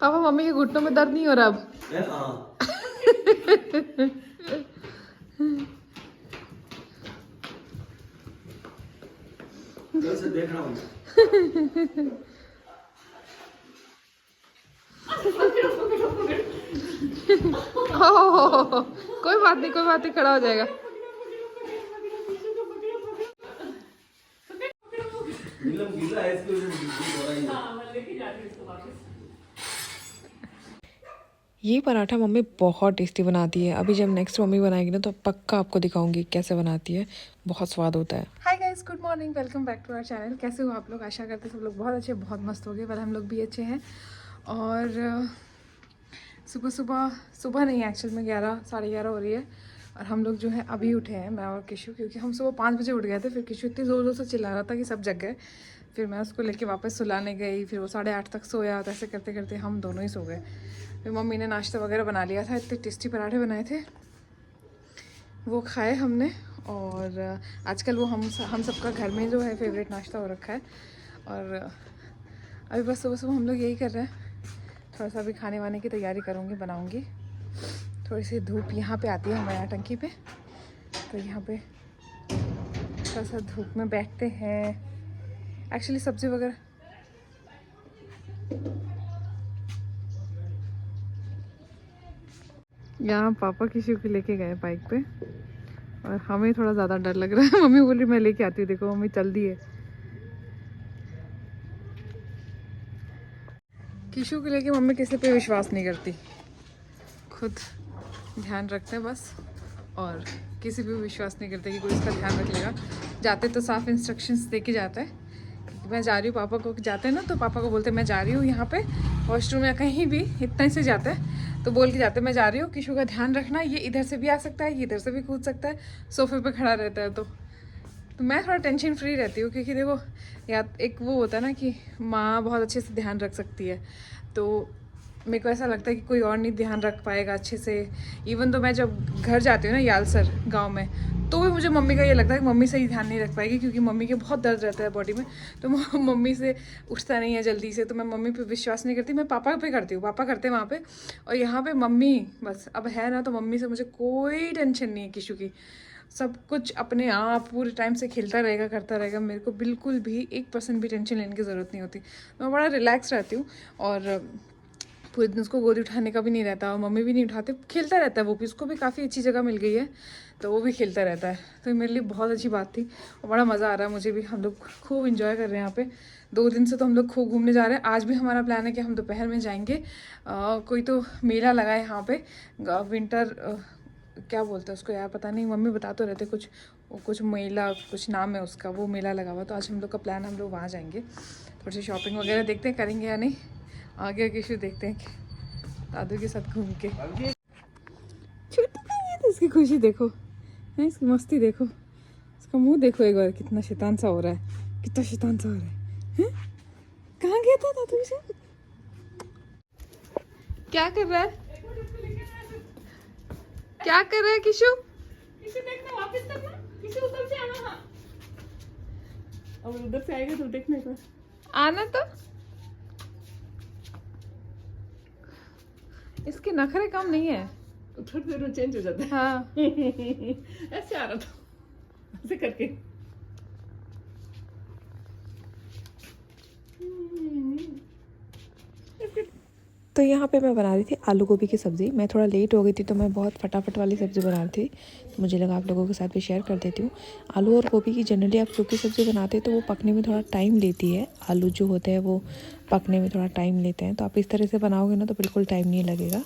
Papa mummy के घुटनों में दर्द नहीं हो रहा अब? देख रहा हूँ। कोई बात नहीं, कोई बात नहीं, खड़ा हो जाएगा। ये पराठा मम्मी बहुत टेस्टी बनाती है। अभी जब नेक्स्ट मम्मी बनाएगी ना तो पक्का आपको दिखाऊंगी कैसे बनाती है, बहुत स्वाद होता है। Hi guys, good morning, welcome back to our channel. कैसे हो आप लोग? आशा करते हैं सब लोग बहुत अच्छे, बहुत मस्त हो गए। पर हम लोग भी अच्छे हैं। और सुबह नहीं, एक्चुअल में 11 साढ़े 11 हो रही है। और हम लोग जो है अभी उठे हैं, मैं और किशु, क्योंकि हम सुबह 5 बजे उठ गए थे। फिर किशु इतनी ज़ोर से चिल्ला रहा था कि सब जग गए। फिर मैं उसको लेके वापस सुलाने गई, फिर वो 8:30 तक सोया। तो ऐसे करते करते हम दोनों ही सो गए। फिर मम्मी ने नाश्ता वगैरह बना लिया था, इतने टेस्टी पराठे बनाए थे, वो खाए हमने। और आजकल वो हम सबका घर में जो है फेवरेट नाश्ता हो रखा है। और अभी बस सुबह सुबह हम लोग यही कर रहे हैं, थोड़ा सा अभी खाने वाने की तैयारी करूँगी, बनाऊँगी। थोड़ी सी धूप यहाँ पे आती है हमारे यहाँ टंकी पे, तो यहाँ पे थोड़ा सा धूप में बैठते हैं। एक्चुअली सब्ज़ी वगैरह यहाँ पापा किसी को लेके गए बाइक पे, और हमें थोड़ा ज़्यादा डर लग रहा है। मम्मी बोल रही मैं लेके आती हूँ, देखो मम्मी चल दी है। किशु को लेके मम्मी किसी पे विश्वास नहीं करती, खुद ध्यान रखते हैं बस, और किसी पे विश्वास नहीं करते कि कोई इसका ध्यान रख लेगा। जाते तो साफ इंस्ट्रक्शंस दे के जाता है, मैं जा रही हूँ। पापा को जाते हैं ना तो पापा को बोलते हैं मैं जा रही हूँ यहाँ पे वॉशरूम या कहीं भी, इतना ही से जाते हैं तो बोल के जाते हैं मैं जा रही हूँ, किशु का ध्यान रखना, ये इधर से भी आ सकता है, ये इधर से भी कूद सकता है, सोफे पे खड़ा रहता है। तो मैं थोड़ा टेंशन फ्री रहती हूँ, क्योंकि देखो या एक वो होता है ना कि माँ बहुत अच्छे से ध्यान रख सकती है, तो मेरे को ऐसा लगता है कि कोई और नहीं ध्यान रख पाएगा अच्छे से। इवन तो मैं जब घर जाती हूँ ना यालसर गांव में, तो भी मुझे मम्मी का ये लगता है कि मम्मी सही ध्यान नहीं रख पाएगी, क्योंकि मम्मी के बहुत दर्द रहता है बॉडी में, तो मम्मी से उठता नहीं है जल्दी से। तो मैं मम्मी पे विश्वास नहीं करती, मैं पापा पे करती हूँ, पापा करते हैं वहाँ पे। और यहाँ पे मम्मी बस अब है ना, तो मम्मी से मुझे कोई टेंशन नहीं है किशु की। सब कुछ अपने आप पूरे टाइम से खेलता रहेगा, करता रहेगा, मेरे को बिल्कुल भी 1% भी टेंशन लेने की ज़रूरत नहीं होती। मैं बड़ा रिलैक्स रहती हूँ, और पूरे दिन उसको गोदी उठाने का भी नहीं रहता, और मम्मी भी नहीं उठाते, खेलता रहता है वो भी। उसको भी काफ़ी अच्छी जगह मिल गई है, तो वो भी खेलता रहता है। तो मेरे लिए बहुत अच्छी बात थी, और बड़ा मज़ा आ रहा है मुझे भी। हम लोग खूब इन्जॉय कर रहे हैं यहाँ पे। 2 दिन से तो हम लोग खूब घूमने जा रहे हैं। आज भी हमारा प्लान है कि हम दोपहर में जाएंगे, कोई तो मेला लगा है यहाँ पे, विंटर क्या बोलते हैं उसको यार, पता नहीं, मम्मी बता तो रहते कुछ मेला, कुछ नाम है उसका, वो मेला लगा हुआ। तो आज हम लोग का प्लान, हम लोग वहाँ जाएंगे, थोड़ी सी शॉपिंग वगैरह देखते हैं करेंगे या नहीं। आगे किशु देखते हैं कि दादू के साथ घूम के। छोटा है तो इसकी खुशी देखो, है इसकी मस्ती देखो, इसका मुंह देखो एक बार, कितना शैतान सा हो रहा है, कितना शैतान सा हो रहा है। कहाँ गया था दादू के साथ? क्या कर रहा है, क्या कर रहा है किशु? किशु देखना, वापस करना, किशु उधर से आना। हाँ, और उधर से आएगा तो देखने का आना। तो इसके नखरे कम नहीं है, थोड़ी देर में चेंज हो जाता है। हाँ। ऐसे आ रहा था, ऐसे करके। तो यहाँ पे मैं बना रही थी आलू गोभी की सब्ज़ी। मैं थोड़ा लेट हो गई थी, तो मैं बहुत फटाफट वाली सब्ज़ी बना रही थी, तो मुझे लगा आप लोगों के साथ भी शेयर कर देती हूँ। आलू और गोभी की जनरली आप सूखी सब्ज़ी बनाते हैं तो वो पकने में थोड़ा टाइम लेती है। आलू जो होते हैं वो पकने में थोड़ा टाइम लेते हैं, तो आप इस तरह से बनाओगे ना तो बिल्कुल टाइम नहीं लगेगा।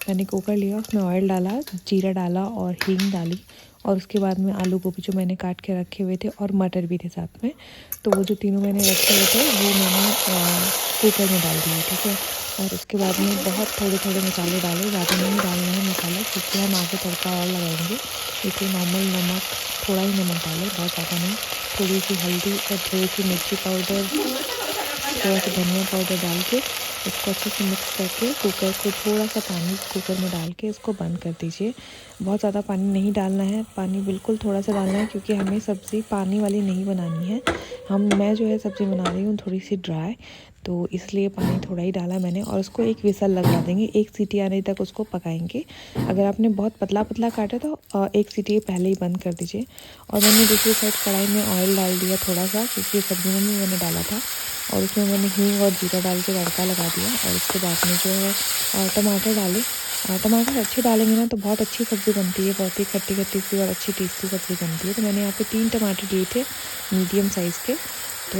मैंने कुकर लिया, उसमें ऑयल डाला, जीरा डाला और हींग डाली, और उसके बाद में आलू गोभी जो मैंने काट के रखे हुए थे और मटर भी थे साथ में, तो वो जो तीनों मैंने रखे हुए थे वो मैंने कुकर में डाल दिए, ठीक है। और उसके बाद में बहुत थोड़े थोड़े मसाले डाले, ज़्यादा नहीं डालना है मसाला, क्योंकि हम आगे तड़का और लगाएंगे। इसलिए नॉर्मल नमक, थोड़ा ही नमक डालें, बहुत ज़्यादा नहीं, थोड़ी सी हल्दी और थोड़ी सी मिर्ची पाउडर, थोड़ा सा धनिया पाउडर डाल के इसको अच्छे से मिक्स करके कुकर को थोड़ा सा पानी कुकर में डाल के इसको बंद कर दीजिए। बहुत ज़्यादा पानी नहीं डालना है, पानी बिल्कुल थोड़ा सा डालना है, क्योंकि हमें सब्ज़ी पानी वाली नहीं बनानी है। मैं जो है सब्ज़ी बना रही हूँ थोड़ी सी ड्राई, तो इसलिए पानी थोड़ा ही डाला मैंने। और उसको एक विसल लगवा देंगे, एक सीटी आने तक उसको पकाएंगे। अगर आपने बहुत पतला पतला काटा तो एक सीटी पहले ही बंद कर दीजिए। और मैंने दूसरी साइड कढ़ाई में ऑयल डाल दिया थोड़ा सा, क्योंकि सब्ज़ी में भी मैंने डाला था। और उसमें मैंने हींग और जीरा डाल के तड़का लगा दिया। और उसके बाद में जो है टमाटर डाले। टमाटर अच्छे डालेंगे ना तो बहुत अच्छी सब्ज़ी बनती है, बहुत ही खट्टी खट्टी सी और अच्छी टेस्टी सब्ज़ी बनती है। तो मैंने यहाँ पे 3 टमाटर लिए थे मीडियम साइज़ के। तो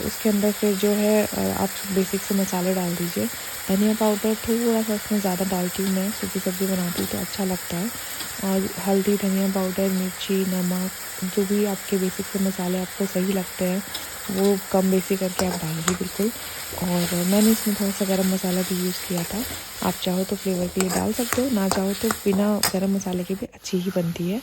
उसके अंदर फिर जो है आप बेसिक से मसाले डाल दीजिए। धनिया पाउडर थोड़ा सा उसमें ज़्यादा डालती हूँ मैं, क्योंकि सब्ज़ी बनाती हूँ तो अच्छा लगता है। और हल्दी, धनिया पाउडर, मिर्ची, नमक, जो भी आपके बेसिक से मसाले आपको सही लगते हैं वो कम बेसी करके आप डालिए बिल्कुल। और मैंने इसमें थोड़ा सा गरम मसाला भी यूज़ किया था। आप चाहो तो फ्लेवर के लिए डाल सकते हो, ना चाहो तो बिना गरम मसाले के भी अच्छी ही बनती है।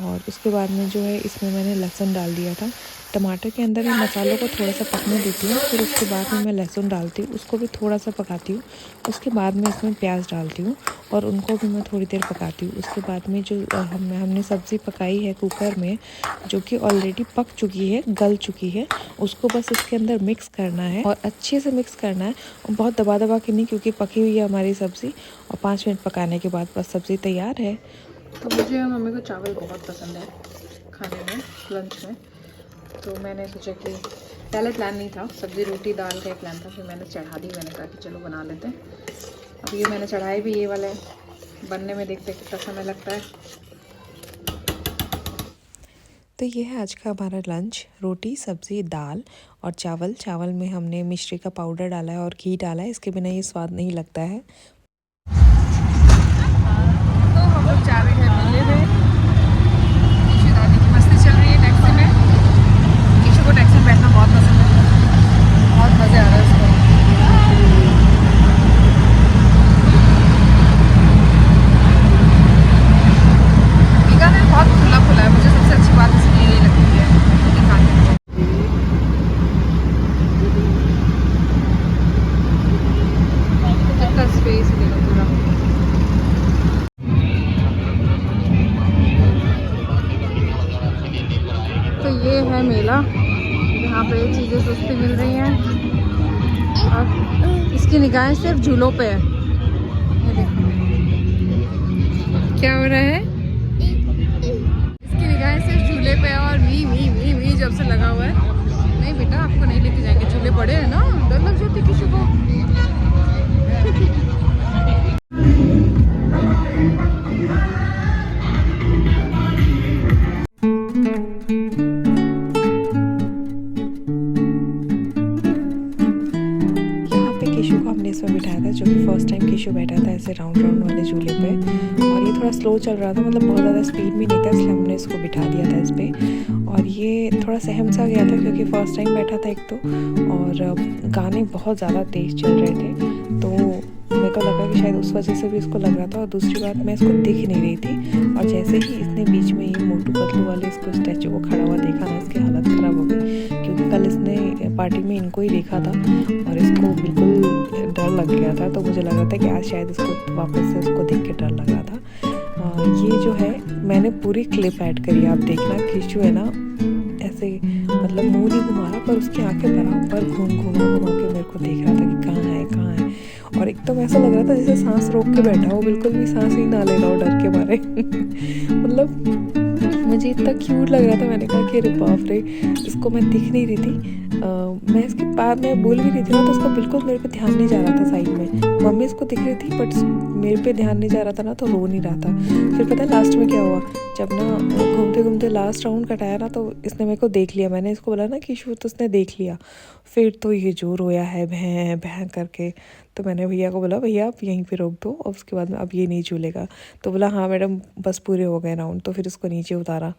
और उसके बाद में जो है इसमें मैंने लहसुन डाल दिया था। टमाटर के अंदर मैं मसालों को थोड़ा सा पकने देती हूँ, फिर उसके बाद में मैं लहसुन डालती हूँ, उसको भी थोड़ा सा पकाती हूँ। उसके बाद में इसमें प्याज डालती हूँ और उनको भी मैं थोड़ी देर पकाती हूँ। उसके बाद में जो हमने सब्ज़ी पकाई है कुकर में, जो कि ऑलरेडी पक चुकी है, गल चुकी है, उसको बस इसके अंदर मिक्स करना है और अच्छे से मिक्स करना है। और बहुत दबा दबा के नहीं, क्योंकि पकी हुई है हमारी सब्ज़ी। और 5 मिनट पकाने के बाद बस सब्ज़ी तैयार है। तो मुझे मम्मी को चावल बहुत पसंद है खाने में, लंच में। तो मैंने सोचा कि पहले प्लान नहीं था, सब्ज़ी रोटी दाल का प्लान था, फिर मैंने चढ़ा दी। मैंने कहा कि चलो बना लेते हैं। अब ये मैंने चढ़ाए भी, ये वाला है बनने में, देखते कितना समय लगता है। तो ये है आज का हमारा लंच, रोटी, सब्ज़ी, दाल और चावल। चावल में हमने मिश्री का पाउडर डाला है और घी डाला है, इसके बिना ये स्वाद नहीं लगता है। तो हम लोग जा रहे हैं मेले में। ईशु दादी की मस्ती चल रही है टैक्सी में। ईशु को टैक्सी में बैठना बहुत पसंद है, बहुत मज़े आ रहा है उसको। बीकानेर बहुत खुला खुला है, मुझे सबसे अच्छी बात इसलिए यही लगती है दिखाने में। कितना स्पेस है देखो पूरा। तो ये है मेला, यहाँ पे चीज़ें सस्ती मिल रही हैं और इसकी निगाहें सिर्फ झूलों पे है। ये देखो क्या हो रहा है, इसकी निगाहें सिर्फ झूले पे है। और मी जब से लगा हुआ है। नहीं बेटा, आपको नहीं लेके जाएंगे, झूले बड़े हैं ना, डर लग जाती किसी को। केशु को हमने इसमें बिठाया था, जो कि फर्स्ट टाइम केशु बैठा था ऐसे राउंड राउंड वाले झूले पे। और ये थोड़ा स्लो चल रहा था, मतलब बहुत ज़्यादा स्पीड भी नहीं था, इसलिए हमने इसको बिठा दिया था इस पर। और ये थोड़ा सहम सा गया था, क्योंकि फ़र्स्ट टाइम बैठा था एक तो, और गाने बहुत ज़्यादा तेज़ चल रहे थे। तो मेरे को लगा कि शायद उस वजह से भी इसको लग रहा था। और दूसरी बात, मैं इसको दिख नहीं रही थी। और जैसे ही इसने बीच में ये मोटू पतलू वाले इसको स्टैचू को खड़ा हुआ देखा ना, इसकी हालत ख़राब हो गई, क्योंकि कल इसने पार्टी में इनको ही देखा था और इसको बिल्कुल डर लग गया था। तो मुझे लग रहा था कि आज शायद इसको वापस से उसको देख के डर लग रहा था। ये जो है मैंने पूरी क्लिप ऐड करी है, आप देखना। केशु है ना ऐसे, मतलब मुँह नहीं घुमा रहा, पर उसकी आंखें बराबर घूम के मेरे को देख रहा था कि कहाँ है। और एकदम ऐसा लग रहा था जैसे सांस रोक के बैठा हो, बिल्कुल भी सांस ही ना ले रहा हो डर के मारे। मतलब मुझे इतना क्यूट लग रहा था। मैंने कहा कि अरे बाप रे, इसको मैं दिख नहीं रही थी। मैं इसके पास मैं बोल भी रही थी ना, तो उसका बिल्कुल मेरे पे ध्यान नहीं जा रहा था। साइड में मम्मी इसको दिख रही थी, बट मेरे पे ध्यान नहीं जा रहा था ना, तो रो नहीं रहा था। फिर पता है लास्ट में क्या हुआ, जब ना घूमते घूमते लास्ट राउंड कटाया ना, तो इसने मेरे को देख लिया। मैंने इसको बोला ना कि शू, तो उसने देख लिया। फिर तो ये जो रोया है भैं भैं करके। तो मैंने भैया को बोला, भैया आप यहीं पे रोक दो, और उसके बाद में अब ये नहीं झूलेगा। तो बोला हाँ मैडम, बस पूरे हो गए राउंड। तो फिर उसको नीचे उतारा।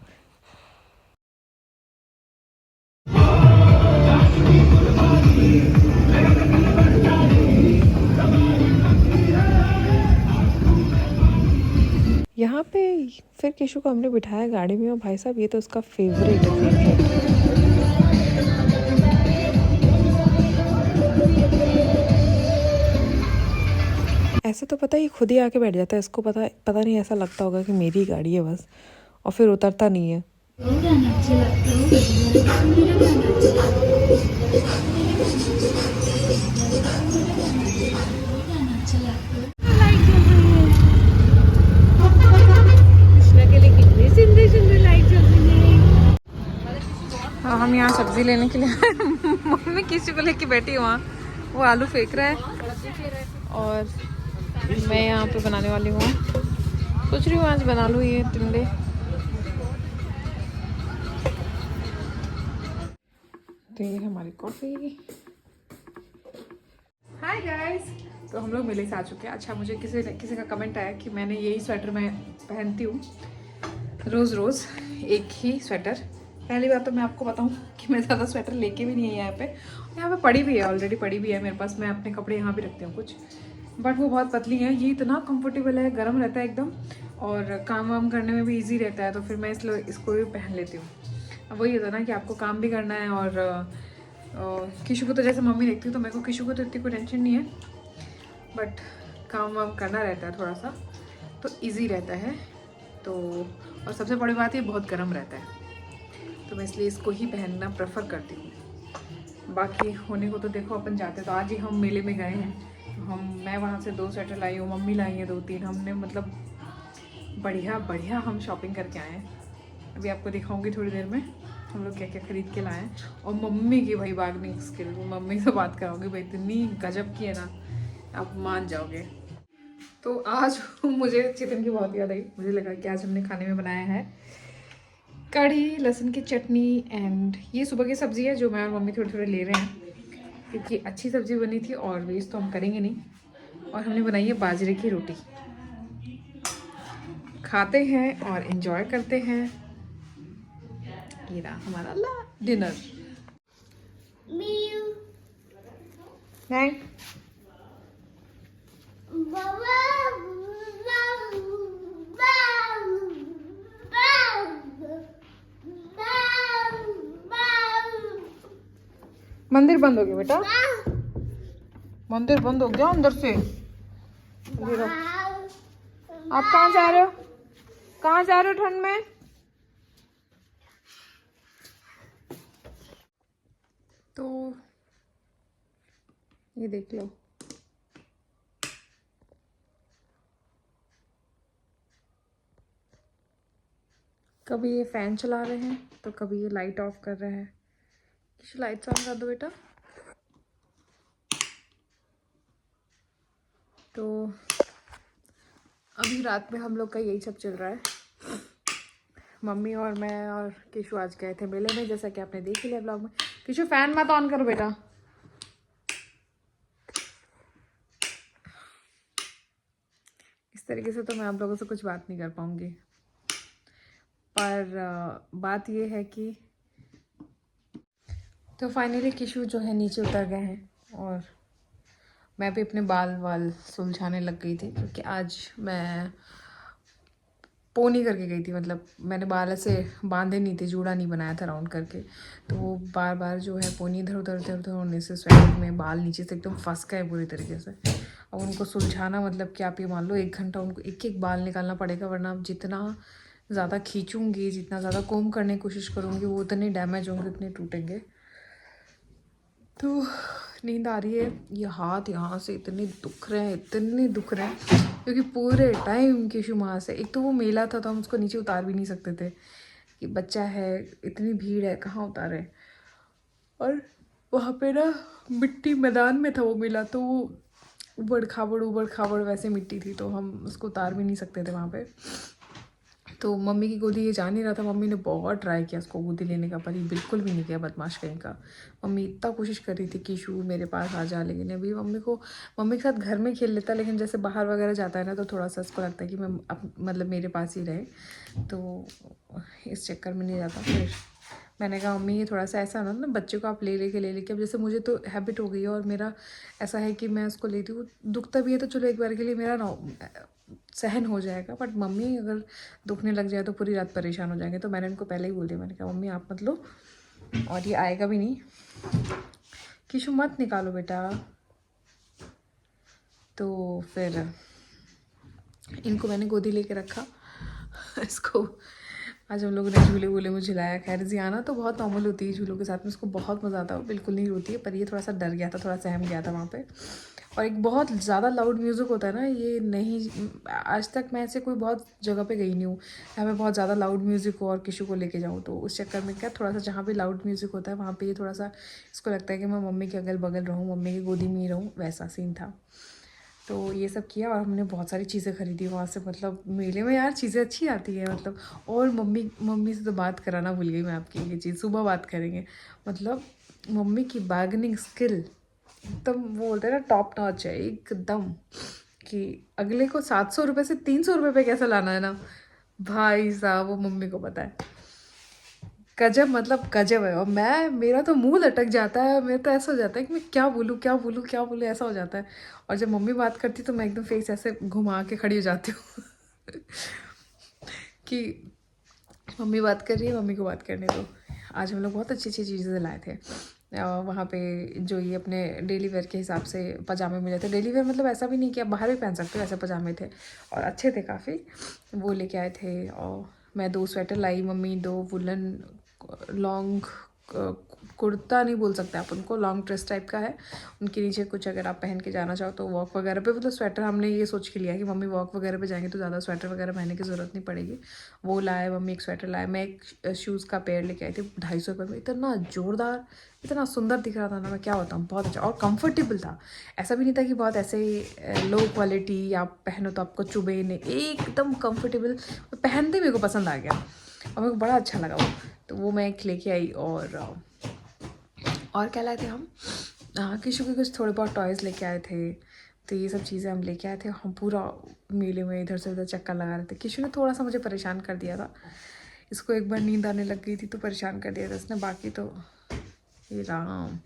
यहाँ पे फिर केशु को हमने बिठाया गाड़ी में, और भाई साहब ये तो उसका फेवरेट है। ऐसे तो पता ही खुद ही आके बैठ जाता है, इसको पता नहीं, ऐसा लगता होगा कि मेरी गाड़ी है बस, और फिर उतरता नहीं है। हाँ, हम यहाँ सब्जी लेने के लिए मम्मी किसी को लेके बैठी वहाँ, वो आलू फेंक रहा है और मैं यहाँ पे बनाने वाली हूँ, सोच रही हूँ आज बना लूँ ये टिंडे। तो ये हमारी कॉफ़ी। हाय गाइस, तो हम लोग मेले से आ चुके हैं। अच्छा, मुझे किसी का कमेंट आया कि मैंने यही स्वेटर मैं पहनती हूँ रोज़ रोज़, एक ही स्वेटर। पहली बात तो मैं आपको बताऊँ कि मैं ज़्यादा स्वेटर लेके भी नहीं है यहाँ पे पड़ी भी है, ऑलरेडी पड़ी भी है मेरे पास। मैं अपने कपड़े यहाँ भी रखती हूँ कुछ, बट वो बहुत पतली है। ये इतना कंफर्टेबल है, गर्म रहता है एकदम, और काम वाम करने में भी ईजी रहता है, तो फिर मैं इसलिए इसको भी पहन लेती हूँ। अब वही होता है ना कि आपको काम भी करना है, और किशु को तो जैसे मम्मी देखती हूँ, तो मेरे को किशु को तो इतनी कोई टेंशन नहीं है, बट काम वाम करना रहता है थोड़ा सा, तो इजी रहता है। तो और सबसे बड़ी बात, ये बहुत गर्म रहता है, तो मैं इसलिए इसको ही पहनना प्रेफर करती हूँ। बाकी होने को तो देखो अपन जाते, तो आज ही हम मेले में गए हैं। मैं वहाँ से 2 स्वेटर लाई हूँ, मम्मी लाई है 2-3। हमने मतलब बढ़िया हम शॉपिंग करके आए हैं। अभी आपको दिखाऊंगी थोड़ी देर में हम लोग क्या क्या खरीद के लाए हैं। और मम्मी की भाई बार्गेनिंग स्किल, मम्मी से बात कराऊंगी भाई, इतनी गजब की है ना, आप मान जाओगे। तो आज मुझे चिकन की बहुत याद आई। मुझे लगा कि आज हमने खाने में बनाया है कढ़ी, लहसुन की चटनी, एंड ये सुबह की सब्ज़ी है जो मैं और मम्मी थोड़े ले रहे हैं, क्योंकि अच्छी सब्ज़ी बनी थी और वेस्ट तो हम करेंगे नहीं। और हमने बनाई है बाजरे की रोटी। खाते हैं और एंजॉय करते हैं। ये रहा हमारा डिनर। नहीं मंदिर बंद हो गया बेटा, मंदिर बंद हो गया अंदर से। आप कहाँ जा रहे हो, कहाँ जा रहे हो ठंड में? तो ये देख लो, कभी ये फैन चला रहे हैं तो कभी ये लाइट ऑफ कर रहे हैं। किसी लाइट ऑन कर दो बेटा। तो अभी रात में हम लोग का यही सब चल रहा है। मम्मी और मैं और किशु आज गए थे मेले में, जैसा कि आपने देख लिया ब्लॉग में। किशु फैन मत ऑन करो बेटा। इस तरीके से तो मैं आप लोगों से कुछ बात नहीं कर पाऊंगी, पर बात ये है कि तो फाइनली किशु जो है नीचे उतर गए हैं, और मैं भी अपने बाल सुलझाने लग गई थी, क्योंकि आज मैं पोनी करके गई थी। मतलब मैंने बाल ऐसे बांधे नहीं थे, जूड़ा नहीं बनाया था राउंड करके, तो वो बार बार जो है पोनी इधर उधर होने से स्वेटर में बाल नीचे से एकदम फंस गए पूरी तरीके से। अब उनको सुलझाना मतलब कि आप ये मान लो 1 घंटा उनको एक बाल निकालना पड़ेगा, वरना आप जितना ज़्यादा खींचूंगी, जितना ज़्यादा कोम करने की कोशिश करूँगी, वो उतने डैमेज होंगे, उतने टूटेंगे। तो नींद आ रही है। ये हाथ यहाँ से इतने दुख रहे हैं, क्योंकि पूरे टाइम किशु माँ से, एक तो वो मेला था तो हम उसको नीचे उतार भी नहीं सकते थे कि बच्चा है, इतनी भीड़ है, कहाँ उतारे। और वहाँ पे ना मिट्टी मैदान में था वो मेला, तो वो उबड़ खाबड़ वैसे मिट्टी थी, तो हम उसको उतार भी नहीं सकते थे वहाँ पे। तो मम्मी की गोदी ये जा नहीं रहा था। मम्मी ने बहुत ट्राई किया उसको गोदी लेने का, पर ये बिल्कुल भी नहीं किया, बदमाश कहीं का। मम्मी इतना कोशिश कर रही थी कि शू मेरे पास आ जा, लेकिन अभी मम्मी के साथ घर में खेल लेता, लेकिन जैसे बाहर वगैरह जाता है ना, तो थोड़ा सा इसको लगता है कि मैं मतलब मेरे पास ही रहे, तो इस चक्कर में नहीं जाता। फिर मैंने कहा मम्मी ये थोड़ा सा ऐसा ना बच्चे को आप ले लेके, अब जैसे मुझे तो हैबिट हो गई है, और मेरा ऐसा है कि मैं उसको लेती हूँ, दुखता भी है तो चलो एक बार के लिए मेरा ना सहन हो जाएगा, बट मम्मी अगर दुखने लग जाए तो पूरी रात परेशान हो जाएंगे। तो मैंने उनको पहले ही बोल दिया, मैंने कहा मम्मी आप मत लो, और ये आएगा भी नहीं। किशु मत निकालो बेटा, तो फिर इनको मैंने गोदी लेके रखा। इसको आज हम लोगों ने झूले वूले में झुलाया। खैर जियाना तो बहुत नॉर्मल होती है झूलों के साथ में, उसको बहुत मज़ा आता है, बिल्कुल नहीं रोती है, पर ये थोड़ा सा डर गया था, थोड़ा सहम गया था वहाँ पे। और एक बहुत ज़्यादा लाउड म्यूज़िक होता है ना, ये नहीं, आज तक मैं ऐसे कोई बहुत जगह पे गई नहीं हूँ जहाँ पे बहुत ज़्यादा लाउड म्यूज़िक हो और किसी को लेके जाऊँ, तो उस चक्कर में क्या थोड़ा सा जहाँ पे लाउड म्यूज़िक होता है वहाँ पे ये थोड़ा सा इसको लगता है कि मैं मम्मी के अगल बगल रहूँ, मम्मी की गोदी में ही रहूँ, वैसा सीन था। तो ये सब किया और हमने बहुत सारी चीज़ें खरीदी वहाँ से। मतलब मेले में यार चीज़ें अच्छी आती है मतलब। और मम्मी से तो बात कराना भूल गई मैं आपकी, ये चीज़ सुबह बात करेंगे। मतलब मम्मी की बार्गेनिंग स्किल एकदम, वो बोलते हैं ना टॉप नॉच है एकदम, कि अगले को 700 रुपये से 300 रुपये पे कैसे लाना है ना भाई साहब, वो मम्मी को पता है। गजब, मतलब गजब है। और मेरा तो मुंह लटक जाता है, मेरा तो ऐसा हो जाता है कि मैं क्या बोलूँ क्या बोलूँ क्या बोलूँ, ऐसा हो जाता है। और जब मम्मी बात करती तो मैं एकदम फेस ऐसे घुमा के खड़ी हो जाती हूँ कि मम्मी बात कर रही है, मम्मी को बात करने दो। आज हम लोग बहुत अच्छी अच्छी चीज़ें लाए थे वहाँ पे, जो ये अपने डेली वेयर के हिसाब से पजामे मिले थे। डेली वेयर मतलब ऐसा भी नहीं कि आप बाहर भी पहन सकते हो, ऐसे पजामे थे और अच्छे थे काफ़ी, वो लेके आए थे। और मैं 2 स्वेटर लाई, मम्मी 2 वुलन लॉन्ग कुर्ता नहीं बोल सकते आप उनको, लॉन्ग ड्रेस टाइप का है, उनके नीचे कुछ अगर आप पहन के जाना चाहो तो वॉक वगैरह पे, मतलब स्वेटर हमने ये सोच के लिया कि मम्मी वॉक वगैरह पे जाएंगे तो ज़्यादा स्वेटर वगैरह पहनने की ज़रूरत नहीं पड़ेगी। वो लाए मम्मी, एक स्वेटर लाए, मैं एक शूज़ का पेयर लेके आई थी 250 रुपये में, इतना ज़ोरदार, इतना सुंदर दिख रहा था ना, मैं क्या बताऊँ, बहुत अच्छा और कंफर्टेबल था। ऐसा भी नहीं था कि बहुत ऐसे लो क्वालिटी या आप पहनो तो आपको चुभे नहीं, एकदम कंफर्टेबल, पहनते मेरे को पसंद आ गया और मेरे को बड़ा अच्छा लगा वो। तो वो मैं एक लेके आई। और क्या लाए थे हम, किशु के कुछ थोड़े बहुत टॉयज़ लेके आए थे। तो ये सब चीज़ें हम लेके आए थे। हम पूरा मेले में इधर से उधर चक्कर लगा रहे थे। किशु ने थोड़ा सा मुझे परेशान कर दिया था, इसको एक बार नींद आने लग गई थी तो परेशान कर दिया था इसने। बाकी तो ये राम,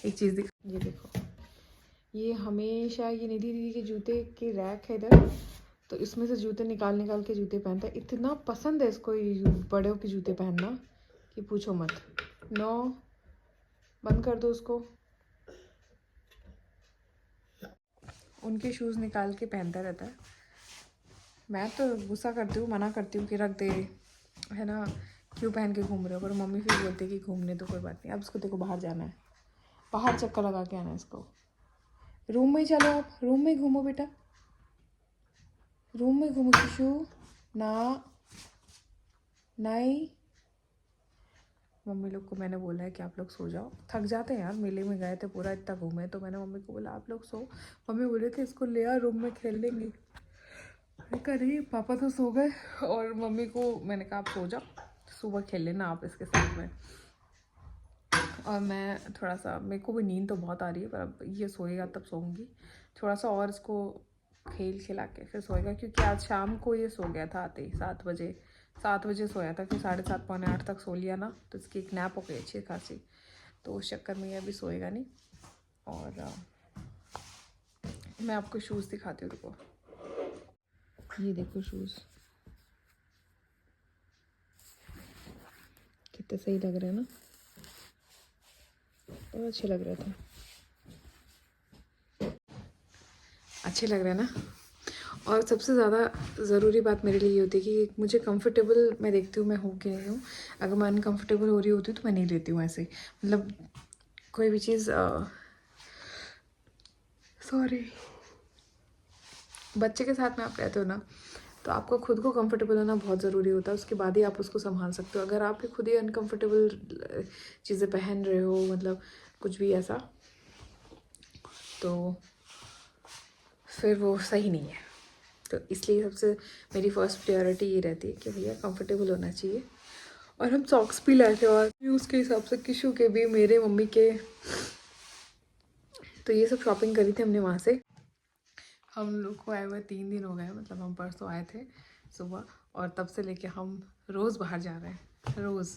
एक चीज़ ये देखो, ये हमेशा ये निधि दीदी के जूते की रैक है इधर, तो इसमें से जूते निकाल निकाल के जूते पहनता है। इतना पसंद है इसको ये बड़ों के जूते पहनना कि पूछो मत। नो, बंद कर दो उसको। उनके शूज़ निकाल के पहनता रहता है। मैं तो गुस्सा करती हूँ, मना करती हूँ कि रख दे, है ना, क्यों पहन के घूम रहे हो, पर मम्मी फिर बोलती है कि घूमने तो कोई बात नहीं। अब इसको देखो बाहर जाना है, बाहर चक्कर लगा के आना है इसको। रूम में ही चलो, आप रूम में ही घूमो बेटा, रूम में घूमो किशु। ना, नहीं, मम्मी लोग को मैंने बोला है कि आप लोग सो जाओ, थक जाते हैं यार, मेले में गए थे पूरा इतना घूमे, तो मैंने मम्मी को बोला आप लोग सो। मम्मी बोले थे इसको ले आ, रूम में खेल लेंगे। नहीं, पापा तो सो गए और मम्मी को मैंने कहा आप सो जाओ, सुबह खेल लेना आप इसके साथ में। और मैं थोड़ा सा, मेरे को भी नींद तो बहुत आ रही है, पर अब ये सोएगा तब सोऊंगी। थोड़ा सा और इसको खिला के फिर सोएगा, क्योंकि आज शाम को ये सो गया था आते ही 7 बजे सोया था, फिर 7:30 पौने 8 तक सो लिया ना, तो इसकी एक नैप हो गई अच्छी खासी, तो उस चक्कर में ये अभी सोएगा नहीं। और मैं आपको शूज़ दिखाती हूँ, रुको, ये देखो शूज़ कितने सही लग रहे हैं ना, बहुत अच्छे लग रहे थे, अच्छे लग रहे हैं ना। और सबसे ज़्यादा ज़रूरी बात मेरे लिए ये होती है कि मुझे कंफर्टेबल मैं देखती हूँ मैं हूँ कि नहीं हूँ। अगर मैं अनकम्फर्टेबल हो रही होती हूँ तो मैं नहीं लेती हूँ ऐसे, मतलब कोई भी चीज़, सॉरी, बच्चे के साथ में आप रहते हो ना, तो आपको खुद को कंफर्टेबल होना बहुत ज़रूरी होता है, उसके बाद ही आप उसको संभाल सकते हो। अगर आप खुद ही अनकम्फर्टेबल चीज़ें पहन रहे हो, मतलब कुछ भी ऐसा, तो फिर वो सही नहीं है। तो इसलिए सबसे मेरी फर्स्ट प्रायोरिटी ये रहती है कि भैया कंफर्टेबल होना चाहिए। और हम सॉक्स भी लाए थे और उसके हिसाब से किशु के भी, मेरे, मम्मी के, तो ये सब शॉपिंग करी थी हमने वहाँ से। हम लोग को आए हुए 3 दिन हो गए, मतलब हम परसों आए थे सुबह, और तब से लेके हम रोज़ बाहर जा रहे हैं, रोज़।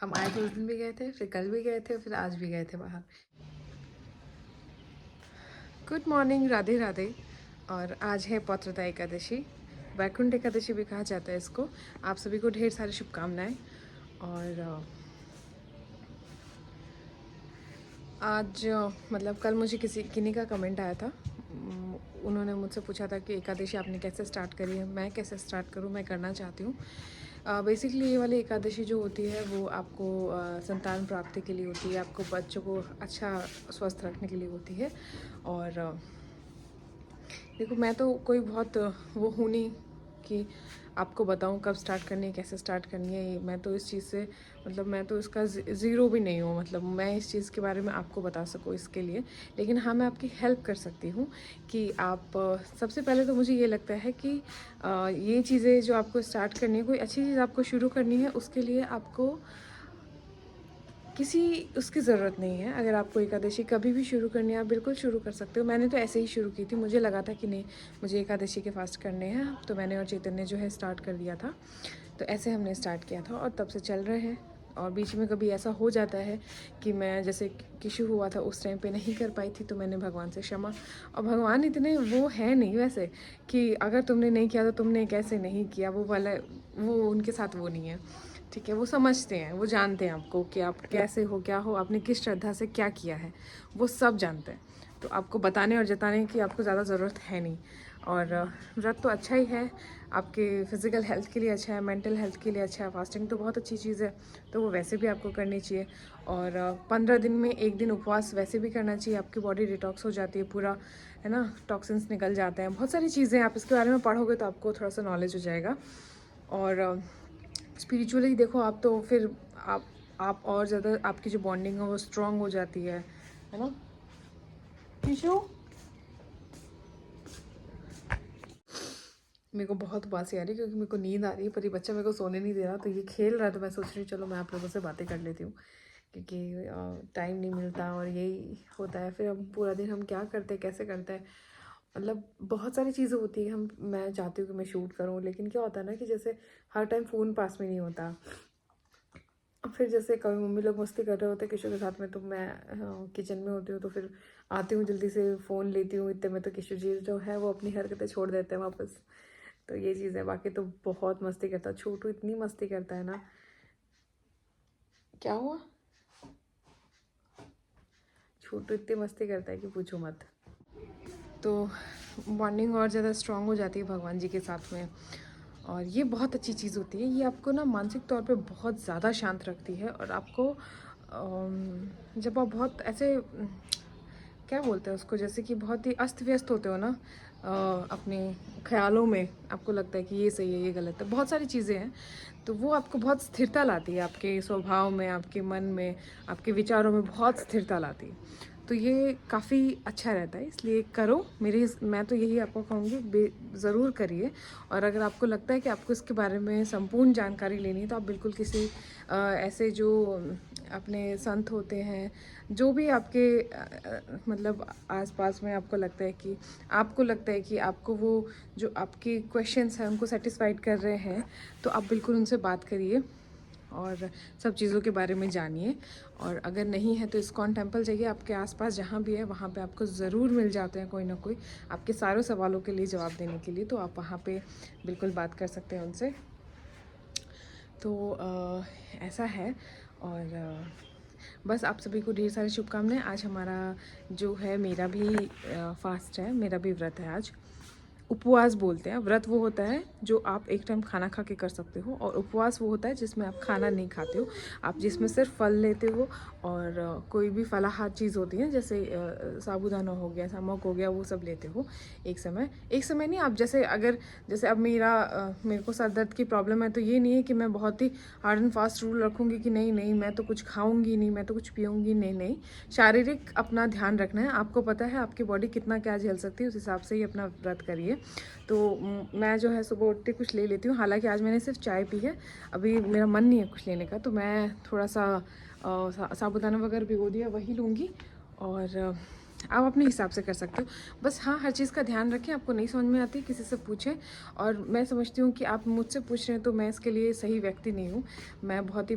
हम आए थे उस दिन भी गए थे, फिर कल भी गए थे, फिर आज भी गए थे बाहर। Good morning, Radhe Radhe. और आज है पौत्रदा एकादशी, वैकुंठ एकादशी भी कहा जाता है इसको। आप सभी को ढेर सारी शुभकामनाएं। और आज मतलब कल मुझे किन्हीं का कमेंट आया था, उन्होंने मुझसे पूछा था कि एकादशी आपने कैसे स्टार्ट करी है, मैं कैसे स्टार्ट करूँ, मैं करना चाहती हूँ। बेसिकली ये वाली एकादशी जो होती है वो आपको संतान प्राप्ति के लिए होती है, आपको बच्चों को अच्छा स्वस्थ रखने के लिए होती है। और देखो मैं तो कोई बहुत वो हूँ नहीं कि आपको बताऊँ कब स्टार्ट करनी है, कैसे स्टार्ट करनी है। मैं तो इस चीज़ से मतलब मैं तो इसका ज़ीरो भी नहीं हूँ, मतलब मैं इस चीज़ के बारे में आपको बता सकूँ इसके लिए। लेकिन हाँ, मैं आपकी हेल्प कर सकती हूँ कि आप सबसे पहले तो मुझे ये लगता है कि ये चीज़ें जो आपको स्टार्ट करनी है, कोई अच्छी चीज़ आपको शुरू करनी है, उसके लिए आपको किसी उसकी ज़रूरत नहीं है। अगर आपको एकादशी कभी भी शुरू करनी है, आप बिल्कुल शुरू कर सकते हो। मैंने तो ऐसे ही शुरू की थी, मुझे लगा था कि नहीं मुझे एकादशी के फास्ट करने हैं, तो मैंने और चेतन ने जो है स्टार्ट कर दिया था। तो ऐसे हमने स्टार्ट किया था और तब से चल रहे हैं। और बीच में कभी ऐसा हो जाता है कि मैं जैसे किशु हुआ था उस टाइम पे नहीं कर पाई थी, तो मैंने भगवान से क्षमा। और भगवान इतने वो है नहीं वैसे कि अगर तुमने नहीं किया तो तुमने कैसे नहीं किया, वो वाला वो उनके साथ वो नहीं है। ठीक है, वो समझते हैं, वो जानते हैं आपको कि आप कैसे हो, क्या हो, आपने किस श्रद्धा से क्या किया है, वो सब जानते हैं। तो आपको बताने और जताने की आपको ज़्यादा ज़रूरत है नहीं। और व्रत तो अच्छा ही है, आपके फिज़िकल हेल्थ के लिए अच्छा है, मेंटल हेल्थ के लिए अच्छा है। फास्टिंग तो बहुत अच्छी चीज़ है, तो वो वैसे भी आपको करनी चाहिए। और 15 दिन में एक दिन उपवास वैसे भी करना चाहिए, आपकी बॉडी डिटॉक्स हो जाती है पूरा, है ना, टॉक्सिन्स निकल जाते हैं। बहुत सारी चीज़ें आप इसके बारे में पढ़ोगे तो आपको थोड़ा सा नॉलेज हो जाएगा। और स्पिरिचुअली देखो आप तो फिर आप और ज़्यादा आपकी जो बॉन्डिंग है वो स्ट्रॉन्ग हो जाती है ना। किशु मेरे को बहुत उबासी आ रही है क्योंकि मेरे को नींद आ रही है, पर ये बच्चा मेरे को सोने नहीं दे रहा, तो ये खेल रहा है। तो मैं सोच रही हूँ चलो मैं आप लोगों से बातें कर लेती हूँ, क्योंकि टाइम नहीं मिलता और यही होता है। फिर हम पूरा दिन हम क्या करते हैं, कैसे करते हैं, मतलब बहुत सारी चीज़ें होती है। मैं चाहती हूँ कि मैं शूट करूँ, लेकिन क्या होता है ना कि जैसे हर टाइम फ़ोन पास में नहीं होता। फिर जैसे कभी मम्मी लोग मस्ती कर रहे होते हैं किशु के साथ में, तो मैं किचन में होती हूँ, तो फिर आती हूँ जल्दी से फ़ोन लेती हूँ, इतने में तो किशु जी जो है वो अपनी हरकतें छोड़ देते हैं वापस। तो ये चीज़ है, बाकी तो बहुत मस्ती करता है छोटू, इतनी मस्ती करता है ना। क्या हुआ? छोटू इतनी मस्ती करता है कि पूछो मत। तो बॉन्डिंग और ज़्यादा स्ट्रांग हो जाती है भगवान जी के साथ में, और ये बहुत अच्छी चीज़ होती है। ये आपको ना मानसिक तौर पे बहुत ज़्यादा शांत रखती है। और आपको जब आप बहुत ऐसे क्या बोलते हैं उसको, जैसे कि बहुत ही अस्त व्यस्त होते हो ना अपने ख्यालों में, आपको लगता है कि ये सही है ये गलत है, बहुत सारी चीज़ें हैं, तो वो आपको बहुत स्थिरता लाती है, आपके स्वभाव में, आपके मन में, आपके विचारों में बहुत स्थिरता लाती है। तो ये काफ़ी अच्छा रहता है, इसलिए करो। मैं तो यही आपको कहूँगी, ज़रूर करिए। और अगर आपको लगता है कि आपको इसके बारे में संपूर्ण जानकारी लेनी है, तो आप बिल्कुल किसी ऐसे जो अपने संत होते हैं, जो भी आपके मतलब आसपास में आपको लगता है कि आपको वो जो आपके क्वेश्चंस हैं उनको सेटिस्फाइड कर रहे हैं, तो आप बिल्कुल उनसे बात करिए और सब चीज़ों के बारे में जानिए। और अगर नहीं है तो इस्कॉन टेम्पल जाइए, आपके आसपास जहाँ भी है वहाँ पे आपको ज़रूर मिल जाते हैं कोई ना कोई आपके सारे सवालों के लिए जवाब देने के लिए, तो आप वहाँ पे बिल्कुल बात कर सकते हैं उनसे। तो ऐसा है। और बस आप सभी को ढेर सारी शुभकामनाएं। आज हमारा जो है, मेरा भी फास्ट है, मेरा भी व्रत है आज। उपवास बोलते हैं, व्रत वो होता है जो आप एक टाइम खाना खा के कर सकते हो, और उपवास वो होता है जिसमें आप खाना नहीं खाते हो, आप जिसमें सिर्फ फल लेते हो और कोई भी फलाहार चीज़ होती है, जैसे साबूदाना हो गया, नमक हो गया, वो सब लेते हो एक समय नहीं। आप जैसे अब मेरे को सर दर्द की प्रॉब्लम है, तो ये नहीं है कि मैं बहुत ही हार्ड एंड फास्ट रूल रखूँगी कि नहीं मैं तो कुछ खाऊंगी नहीं, मैं तो कुछ पीऊँगी नहीं। शारीरिक अपना ध्यान रखना है, आपको पता है आपकी बॉडी कितना क्या झेल सकती है, उस हिसाब से ही अपना व्रत करिए। तो मैं जो है सुबह उठते कुछ ले लेती हूँ, हालांकि आज मैंने सिर्फ चाय पी है, अभी मेरा मन नहीं है कुछ लेने का, तो मैं थोड़ा सा साबुदाना वगैरह भिगो दिया, वही लूँगी। और आप अपने हिसाब से कर सकते हो। बस हाँ, हर चीज़ का ध्यान रखें, आपको नहीं समझ में आती किसी से पूछें। और मैं समझती हूँ कि आप मुझसे पूछ रहे हैं तो मैं इसके लिए सही व्यक्ति नहीं हूँ। मैं बहुत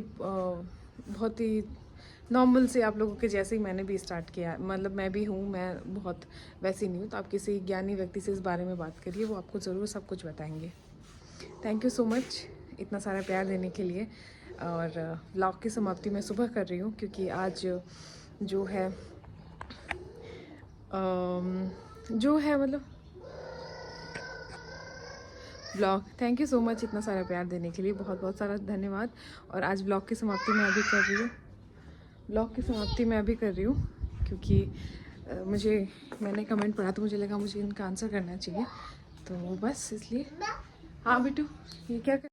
ही नॉर्मल से आप लोगों के जैसे ही मैंने भी स्टार्ट किया, मतलब मैं भी हूँ, मैं बहुत वैसी नहीं हूँ। तो आप किसी ज्ञानी व्यक्ति से इस बारे में बात करिए, वो आपको ज़रूर सब कुछ बताएंगे। थैंक यू सो मच इतना सारा प्यार देने के लिए। और व्लॉग की समाप्ति मैं सुबह कर रही हूँ, क्योंकि आज जो है मतलब blog, thank you so much इतना सारा प्यार देने के लिए, बहुत बहुत सारा धन्यवाद। और आज ब्लॉग की समाप्ति मैं अभी कर रही हूँ, क्योंकि मैंने कमेंट पढ़ा तो मुझे लगा मुझे इनका आंसर करना चाहिए, तो बस इसलिए। हाँ बिट्टू, ये क्या कर